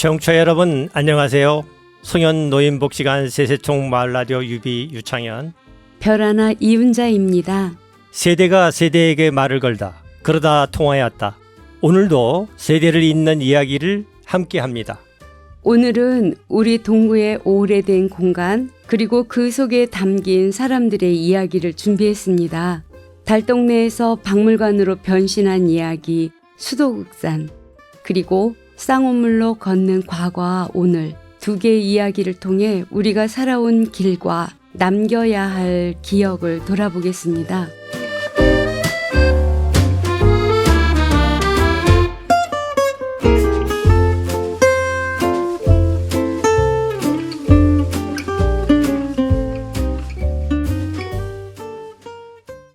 청취자 여러분 안녕하세요. 송현 노인복지관 세세통 마을라디오 유비 유창현, 별하나 이은자입니다. 세대가 세대에게 말을 걸다 그러다 통하였다. 오늘도 세대를 잇는 이야기를 함께합니다. 오늘은 우리 동구의 오래된 공간 그리고 그 속에 담긴 사람들의 이야기를 준비했습니다. 달동네에서 박물관으로 변신한 이야기 수도국산, 그리고 쌍우물로 걷는 과거와 오늘, 두 개의 이야기를 통해 우리가 살아온 길과 남겨야 할 기억을 돌아보겠습니다.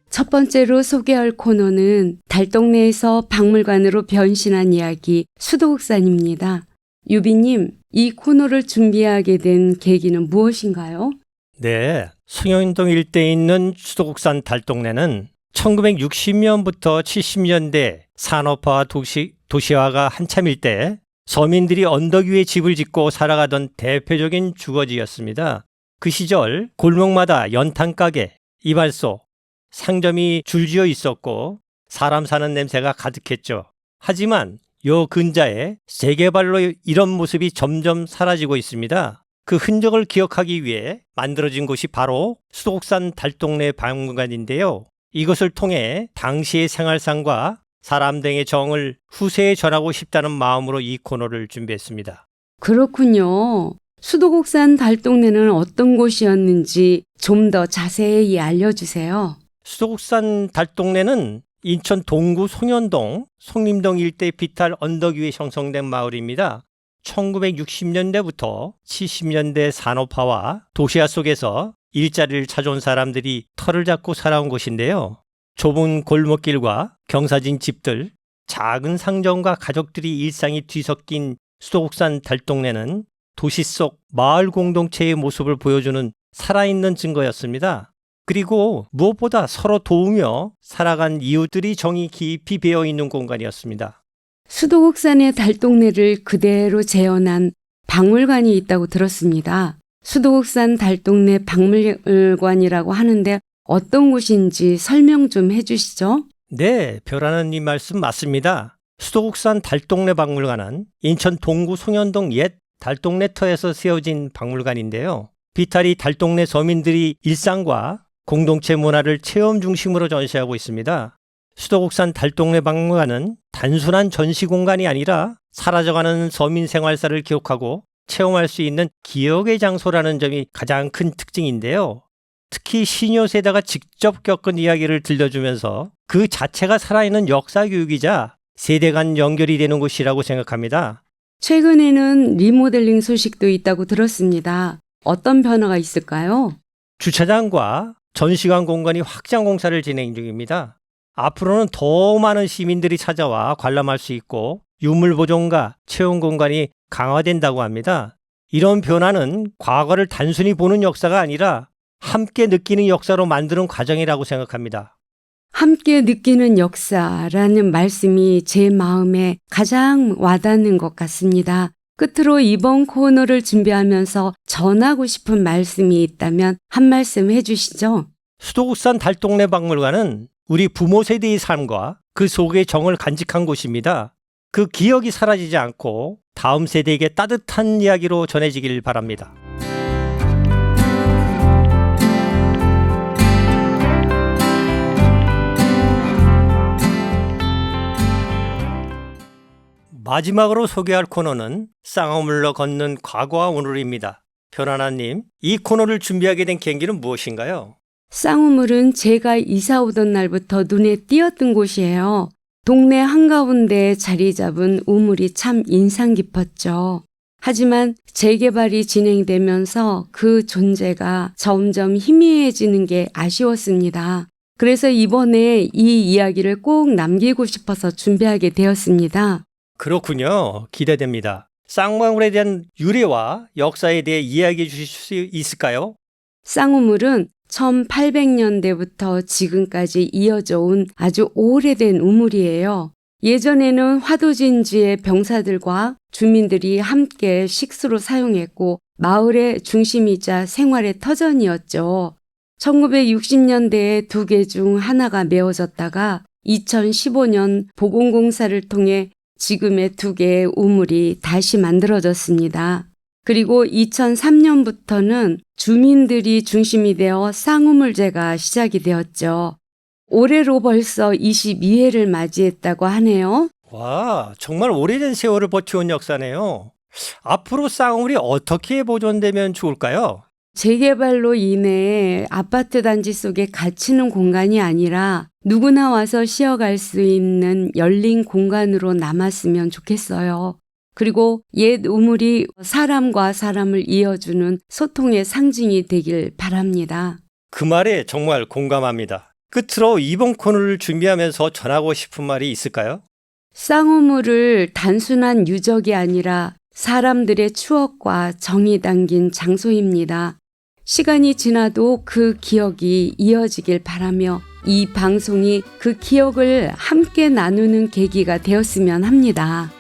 첫 번째로 소개할 코너는 달동네에서 박물관으로 변신한 이야기 수도국산입니다. 유비님, 이 코너를 준비하게 된 계기는 무엇인가요? 네, 송현동 일대에 있는 수도국산 달동네는 1960년부터 70년대 산업화와 도시화가 한참일 때 서민들이 언덕 위에 집을 짓고 살아가던 대표적인 주거지였습니다. 그 시절 골목마다 연탄가게, 이발소, 상점이 줄지어 있었고 사람 사는 냄새가 가득했죠. 하지만 요 근자에 재개발로 이런 모습이 점점 사라지고 있습니다. 그 흔적을 기억하기 위해 만들어진 곳이 바로 수도국산 달동네 박물관인데요. 이것을 통해 당시의 생활상과 사람 등의 정을 후세에 전하고 싶다는 마음으로 이 코너를 준비했습니다. 그렇군요. 수도국산 달동네는 어떤 곳이었는지 좀 더 자세히 알려주세요. 수도국산 달동네는 인천 동구 송현동, 송림동 일대 비탈 언덕 위에 형성된 마을입니다. 1960년대부터 70년대 산업화와 도시화 속에서 일자리를 찾아온 사람들이 터를 잡고 살아온 곳인데요. 좁은 골목길과 경사진 집들, 작은 상점과 가족들이 일상이 뒤섞인 수도국산 달동네는 도시 속 마을 공동체의 모습을 보여주는 살아있는 증거였습니다. 그리고 무엇보다 서로 도우며 살아간 이웃들이 정이 깊이 배어있는 공간이었습니다. 수도국산의 달동네를 그대로 재현한 박물관이 있다고 들었습니다. 수도국산 달동네 박물관이라고 하는데 어떤 곳인지 설명 좀 해주시죠. 네, 별하나님 말씀 맞습니다. 수도국산 달동네 박물관은 인천 동구 송현동 옛 달동네터에서 세워진 박물관인데요. 비탈이 달동네 서민들이 일상과 공동체 문화를 체험 중심으로 전시하고 있습니다. 수도국산 달동네 박물관은 단순한 전시 공간이 아니라 사라져가는 서민 생활사를 기억하고 체험할 수 있는 기억의 장소라는 점이 가장 큰 특징인데요. 특히 시니어 세대가 직접 겪은 이야기를 들려주면서 그 자체가 살아있는 역사 교육이자 세대 간 연결이 되는 곳이라고 생각합니다. 최근에는 리모델링 소식도 있다고 들었습니다. 어떤 변화가 있을까요? 주차장과 전시관 공간이 확장 공사를 진행 중입니다. 앞으로는 더 많은 시민들이 찾아와 관람할 수 있고 유물 보존과 체험 공간이 강화된다고 합니다. 이런 변화는 과거를 단순히 보는 역사가 아니라 함께 느끼는 역사로 만드는 과정이라고 생각합니다. 함께 느끼는 역사라는 말씀이 제 마음에 가장 와닿는 것 같습니다. 끝으로 이번 코너를 준비하면서 전하고 싶은 말씀이 있다면 한 말씀 해주시죠. 수도국산 달동네 박물관은 우리 부모 세대의 삶과 그 속의 정을 간직한 곳입니다. 그 기억이 사라지지 않고 다음 세대에게 따뜻한 이야기로 전해지길 바랍니다. 마지막으로 소개할 코너는 쌍우물로 걷는 과거와 오늘입니다. 변하나님, 이 코너를 준비하게 된 계기는 무엇인가요? 쌍우물은 제가 이사 오던 날부터 눈에 띄었던 곳이에요. 동네 한가운데에 자리 잡은 우물이 참 인상 깊었죠. 하지만 재개발이 진행되면서 그 존재가 점점 희미해지는 게 아쉬웠습니다. 그래서 이번에 이 이야기를 꼭 남기고 싶어서 준비하게 되었습니다. 그렇군요. 기대됩니다. 쌍방울에 대한 유래와 역사에 대해 이야기해 주실 수 있을까요? 쌍우물은 1800년대부터 지금까지 이어져 온 아주 오래된 우물이에요. 예전에는 화도진지의 병사들과 주민들이 함께 식수로 사용했고 마을의 중심이자 생활의 터전이었죠. 1960년대에 두 개 중 하나가 메어졌다가 2015년 보건공사를 통해 지금의 두 개의 우물이 다시 만들어졌습니다. 그리고 2003년부터는 주민들이 중심이 되어 쌍우물제가 시작이 되었죠. 올해로 벌써 22회를 맞이했다고 하네요. 와, 정말 오래된 세월을 버텨온 역사네요. 앞으로 쌍우물이 어떻게 보존되면 좋을까요? 재개발로 인해 아파트 단지 속에 갇히는 공간이 아니라 누구나 와서 쉬어갈 수 있는 열린 공간으로 남았으면 좋겠어요. 그리고 옛 우물이 사람과 사람을 이어주는 소통의 상징이 되길 바랍니다. 그 말에 정말 공감합니다. 끝으로 이번 코너를 준비하면서 전하고 싶은 말이 있을까요? 쌍우물을 단순한 유적이 아니라 사람들의 추억과 정이 담긴 장소입니다. 시간이 지나도 그 기억이 이어지길 바라며 이 방송이 그 기억을 함께 나누는 계기가 되었으면 합니다.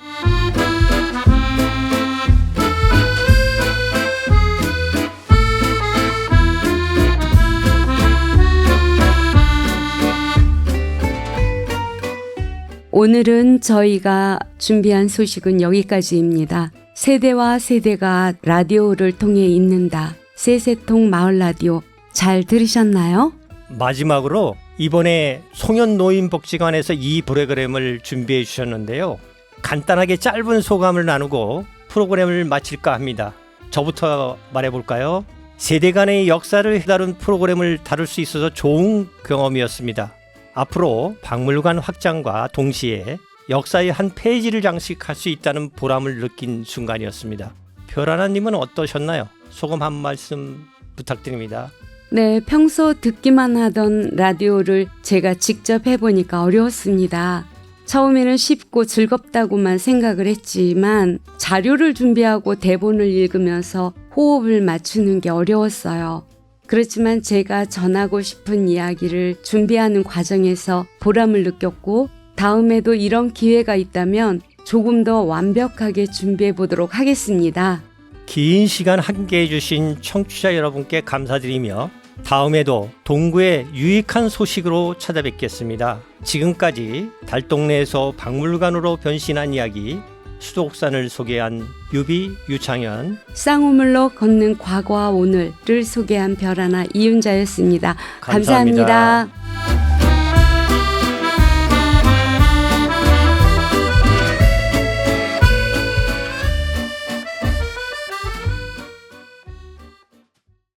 오늘은 저희가 준비한 소식은 여기까지입니다. 세대와 세대가 라디오를 통해 있는다. 세세통 마을 라디오 잘 들으셨나요? 마지막으로 이번에 송년노인복지관에서 이 프로그램을 준비해 주셨는데요. 간단하게 짧은 소감을 나누고 프로그램을 마칠까 합니다. 저부터 말해볼까요? 세대 간의 역사를 다룬 프로그램을 다룰 수 있어서 좋은 경험이었습니다. 앞으로 박물관 확장과 동시에 역사의 한 페이지를 장식할 수 있다는 보람을 느낀 순간이었습니다. 별하나님은 어떠셨나요? 소감 한 말씀 부탁드립니다. 네, 평소 듣기만 하던 라디오를 제가 직접 해보니까 어려웠습니다. 처음에는 쉽고 즐겁다고만 생각을 했지만 자료를 준비하고 대본을 읽으면서 호흡을 맞추는 게 어려웠어요. 그렇지만 제가 전하고 싶은 이야기를 준비하는 과정에서 보람을 느꼈고 다음에도 이런 기회가 있다면 조금 더 완벽하게 준비해 보도록 하겠습니다. 긴 시간 함께해 주신 청취자 여러분께 감사드리며 다음에도 동구의 유익한 소식으로 찾아뵙겠습니다. 지금까지 달동네에서 박물관으로 변신한 이야기 수독산을 소개한 유비 유창현, 쌍우물로 걷는 과거와 오늘을 소개한 별하나 이윤자였습니다. 감사합니다.